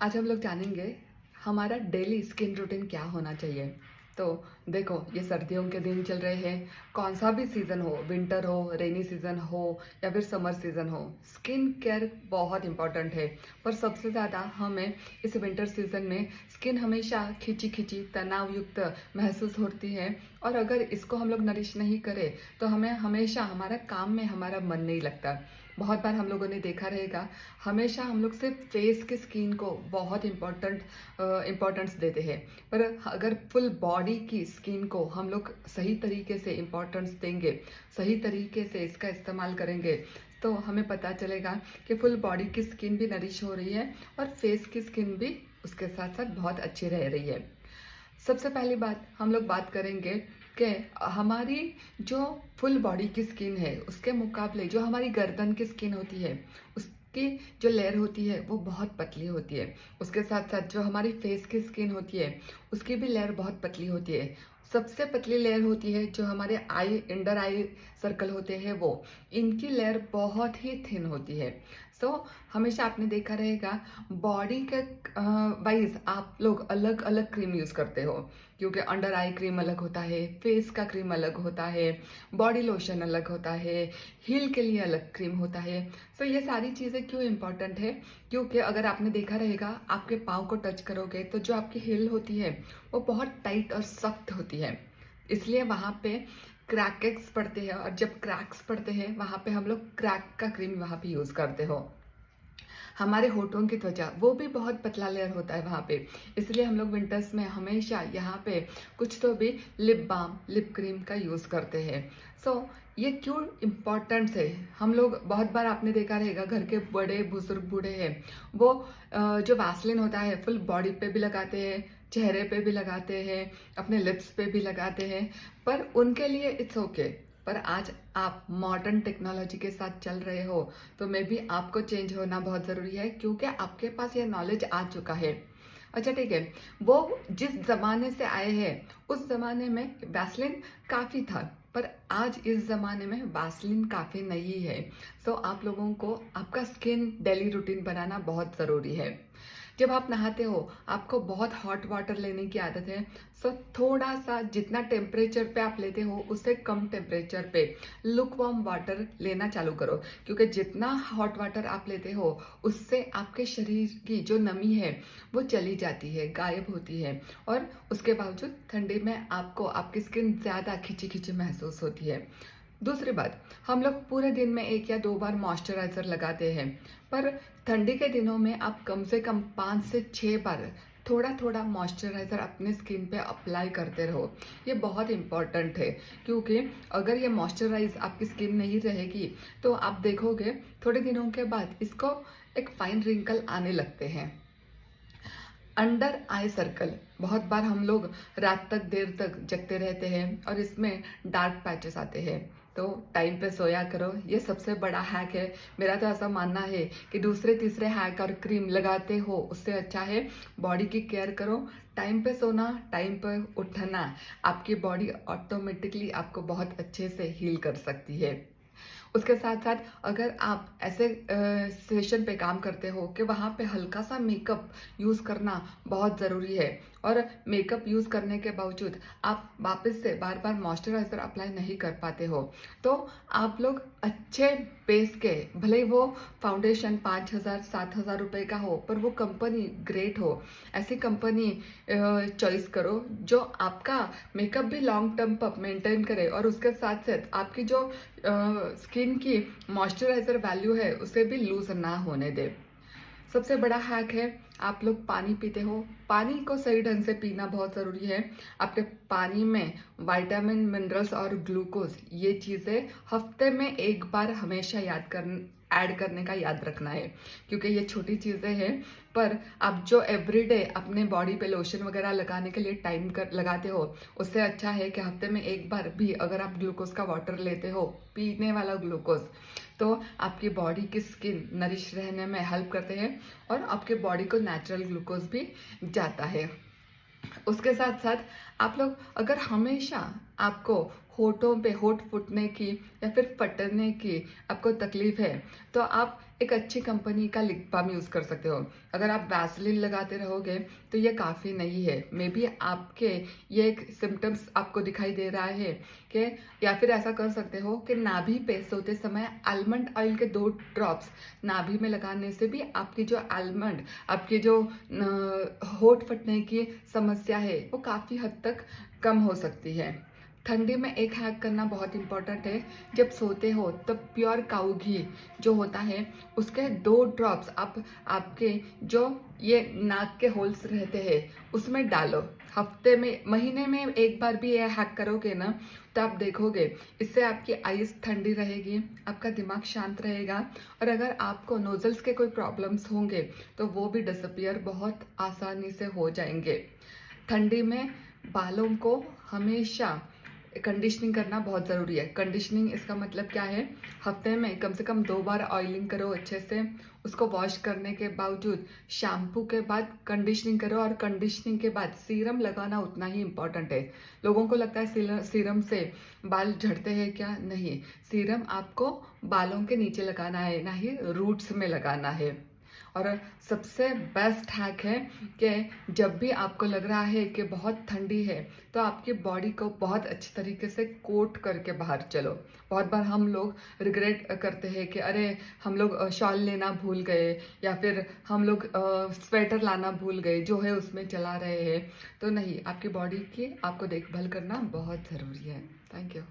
आज हम लोग जानेंगे हमारा डेली स्किन रूटीन क्या होना चाहिए। तो देखो, ये सर्दियों के दिन चल रहे हैं। कौन सा भी सीज़न हो, विंटर हो, रेनी सीज़न हो या फिर समर सीज़न हो, स्किन केयर बहुत इंपॉर्टेंट है। पर सबसे ज़्यादा हमें इस विंटर सीज़न में स्किन हमेशा खिंची खिंची तनाव युक्त महसूस होती है। और अगर इसको हम लोग नरिश नहीं करें तो हमें हमेशा हमारा काम में हमारा मन नहीं लगता। बहुत बार हम लोगों ने देखा रहेगा, हमेशा हम लोग सिर्फ फेस की स्किन को बहुत इम्पोर्टेंस देते हैं। पर अगर फुल बॉडी की स्किन को हम लोग सही तरीके से इम्पोर्टेंस देंगे, सही तरीके से इसका इस्तेमाल करेंगे, तो हमें पता चलेगा कि फुल बॉडी की स्किन भी नरिश हो रही है और फेस की स्किन भी उसके साथ साथ बहुत अच्छी रह रही है। सबसे पहली बात हम लोग बात करेंगे कि हमारी जो फुल बॉडी की स्किन है उसके मुकाबले जो हमारी गर्दन की स्किन होती है उसकी जो लेयर होती है वो बहुत पतली होती है। उसके साथ साथ जो हमारी फेस की स्किन होती है उसकी भी लेयर बहुत पतली होती है। सबसे पतली लेयर होती है जो हमारे आई अंडर आई सर्कल होते हैं, वो इनकी लेयर बहुत ही थिन होती है। सो हमेशा आपने देखा रहेगा बॉडी के वाइज आप लोग अलग अलग क्रीम यूज़ करते हो, क्योंकि अंडर आई क्रीम अलग होता है, फेस का क्रीम अलग होता है, बॉडी लोशन अलग होता है, हील के लिए अलग क्रीम होता है। सो ये सारी चीज़ें क्यों इम्पॉर्टेंट है? क्योंकि अगर आपने देखा रहेगा, आपके पाँव को टच करोगे तो जो आपकी हील होती है वो बहुत टाइट और सख्त होती है, इसलिए वहाँ पे क्रैक्स पड़ते हैं। और जब क्रैक्स पड़ते हैं वहाँ पे हम लोग क्रैक का क्रीम वहाँ पे यूज़ करते हो। हमारे होठों की त्वचा वो भी बहुत पतला लेयर होता है वहाँ पे, इसलिए हम लोग विंटर्स में हमेशा यहाँ पे कुछ तो भी लिप बाम, लिप क्रीम का यूज़ करते हैं। सो ये क्यों इम्पोर्टेंट है? हम लोग बहुत बार आपने देखा रहेगा, घर के बड़े बुजुर्ग बूढ़े हैं, वो जो वैसलीन होता है फुल बॉडी पे भी लगाते हैं, चेहरे पे भी लगाते हैं, अपने लिप्स पे भी लगाते हैं। पर उनके लिए इट्स ओके। पर आज आप मॉडर्न टेक्नोलॉजी के साथ चल रहे हो तो मे भी आपको चेंज होना बहुत ज़रूरी है, क्योंकि आपके पास ये नॉलेज आ चुका है। अच्छा ठीक है, वो जिस ज़माने से आए हैं उस ज़माने में वैसलीन काफ़ी था, पर आज इस ज़माने में वैसलीन काफ़ी नहीं है। सो आप लोगों को आपका स्किन डेली रूटीन बनाना बहुत ज़रूरी है। जब आप नहाते हो आपको बहुत हॉट वाटर लेने की आदत है। सो थोड़ा सा जितना टेम्परेचर पे आप लेते हो उससे कम टेम्परेचर पे लुक वार्म वाटर लेना चालू करो, क्योंकि जितना हॉट वाटर आप लेते हो उससे आपके शरीर की जो नमी है वो चली जाती है, गायब होती है। और उसके बावजूद ठंडी में आपको आपकी स्किन ज़्यादा खिंची खिंची महसूस होती है। दूसरी बात, हम लोग पूरे दिन में 1 या 2 बार मॉइस्चराइज़र लगाते हैं, पर ठंडी के दिनों में आप कम से कम 5 से 6 बार थोड़ा थोड़ा मॉइस्चराइज़र अपने स्किन पे अप्लाई करते रहो। ये बहुत इम्पॉर्टेंट है, क्योंकि अगर ये मॉइस्चराइज आपकी स्किन नहीं रहेगी तो आप देखोगे थोड़े दिनों के बाद इसको एक फाइन रिंकल आने लगते हैं। अंडर आई सर्कल, बहुत बार हम लोग रात तक देर तक जगते रहते हैं और इसमें डार्क पैचेस आते हैं। तो टाइम पे सोया करो, ये सबसे बड़ा हैक है। मेरा तो ऐसा मानना है कि दूसरे तीसरे हैक और क्रीम लगाते हो उससे अच्छा है बॉडी की केयर करो। टाइम पे सोना, टाइम पे उठना, आपकी बॉडी ऑटोमेटिकली आपको बहुत अच्छे से हील कर सकती है। उसके साथ साथ अगर आप ऐसे सेशन पे काम करते हो कि वहाँ पे हल्का सा मेकअप यूज़ करना बहुत ज़रूरी है, और मेकअप यूज़ करने के बावजूद आप वापस से बार बार मॉइस्चराइज़र अप्लाई नहीं कर पाते हो, तो आप लोग अच्छे बेस के, भले ही वो फाउंडेशन 5,000 7,000 रुपये का हो पर वो कंपनी ग्रेट हो, ऐसी कंपनी चॉइस करो जो आपका मेकअप भी लॉन्ग टर्म पर मेंटेन करे और उसके साथ साथ आपकी जो स्किन की मॉइस्चराइज़र वैल्यू है उसे भी लूज ना होने दे। सबसे बड़ा हैक है, आप लोग पानी पीते हो, पानी को सही ढंग से पीना बहुत ज़रूरी है। आपके पानी में विटामिन, मिनरल्स और ग्लूकोज, ये चीज़ें हफ्ते में 1 बार हमेशा ऐड करने का याद रखना है, क्योंकि ये छोटी चीज़ें हैं। पर आप जो एवरीडे अपने बॉडी पे लोशन वगैरह लगाने के लिए टाइम लगाते हो, उससे अच्छा है कि हफ्ते में 1 बार भी अगर आप ग्लूकोज का वाटर लेते हो, पीने वाला ग्लूकोज, तो आपकी बॉडी की स्किन नरिश रहने में हेल्प करते हैं और आपके बॉडी को नेचुरल ग्लूकोज भी जाता है। उसके साथ साथ आप लोग अगर हमेशा आपको होठों पे होठ फूटने की या फिर फटने की आपको तकलीफ है, तो आप एक अच्छी कंपनी का लिप बाम यूज़ कर सकते हो। अगर आप वैसलीन लगाते रहोगे तो ये काफ़ी नहीं है। मे बी आपके ये एक सिम्टम्स आपको दिखाई दे रहा है कि, या फिर ऐसा कर सकते हो कि नाभि पे सोते समय आलमंड ऑयल के 2 ड्रॉप्स नाभि में लगाने से भी आपकी जो आपकी जो होठ फटने की समस्या है वो काफ़ी हद तक कम हो सकती है। ठंडी में एक हैक करना बहुत इंपॉर्टेंट है। जब सोते हो तब प्योर काऊ घी जो होता है उसके 2 ड्रॉप्स आप आपके जो ये नाक के होल्स रहते हैं उसमें डालो। हफ्ते में महीने में एक बार भी ये हैक करोगे ना तो आप देखोगे इससे आपकी आइज ठंडी रहेगी, आपका दिमाग शांत रहेगा, और अगर आपको नोजल्स के कोई प्रॉब्लम्स होंगे तो वो भी डिसअपियर बहुत आसानी से हो जाएंगे। ठंडी में बालों को हमेशा कंडीशनिंग करना बहुत ज़रूरी है। कंडीशनिंग इसका मतलब क्या है, हफ्ते में कम से कम 2 बार ऑयलिंग करो अच्छे से, उसको वॉश करने के बावजूद शैम्पू के बाद कंडीशनिंग करो, और कंडीशनिंग के बाद सीरम लगाना उतना ही इम्पॉर्टेंट है। लोगों को लगता है सीरम से बाल झड़ते हैं, क्या नहीं, सीरम आपको बालों के नीचे लगाना है, ना ही रूट्स में लगाना है। और सबसे बेस्ट हैक है कि जब भी आपको लग रहा है कि बहुत ठंडी है तो आपकी बॉडी को बहुत अच्छी तरीके से कोट करके बाहर चलो। बहुत बार हम लोग रिग्रेट करते हैं कि अरे हम लोग शॉल लेना भूल गए, या फिर हम लोग स्वेटर लाना भूल गए, जो है उसमें चला रहे हैं। तो नहीं, आपकी बॉडी की आपको देखभाल करना बहुत ज़रूरी है। Thank you.